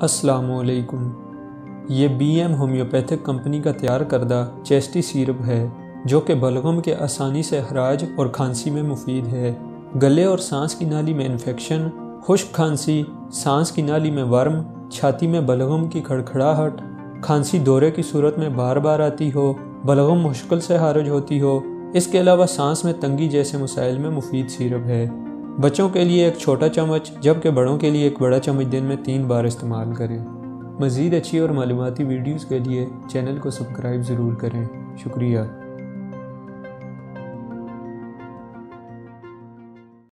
अस्सलामुअलैकुम। ये BM homeopathic company का तैयार करदा चेस्टी सिरप है जो कि बलगम के आसानी से हराज और खांसी में मुफीद है। गले और सांस की नाली में इन्फेक्शन, खुश्क खांसी, सांस की नाली में वर्म, छाती में बलगम की खड़खड़ाहट, खांसी दौरे की सूरत में बार बार आती हो, बलगम मुश्किल से खारिज होती हो, इसके अलावा सांस में तंगी जैसे मसाइल में मुफीद सिरप है। बच्चों के लिए एक छोटा चम्मच जबकि बड़ों के लिए एक बड़ा चम्मच दिन में 3 बार इस्तेमाल करें। मज़ीद अच्छी और मालूमाती वीडियोज़ के लिए चैनल को सब्सक्राइब ज़रूर करें। शुक्रिया।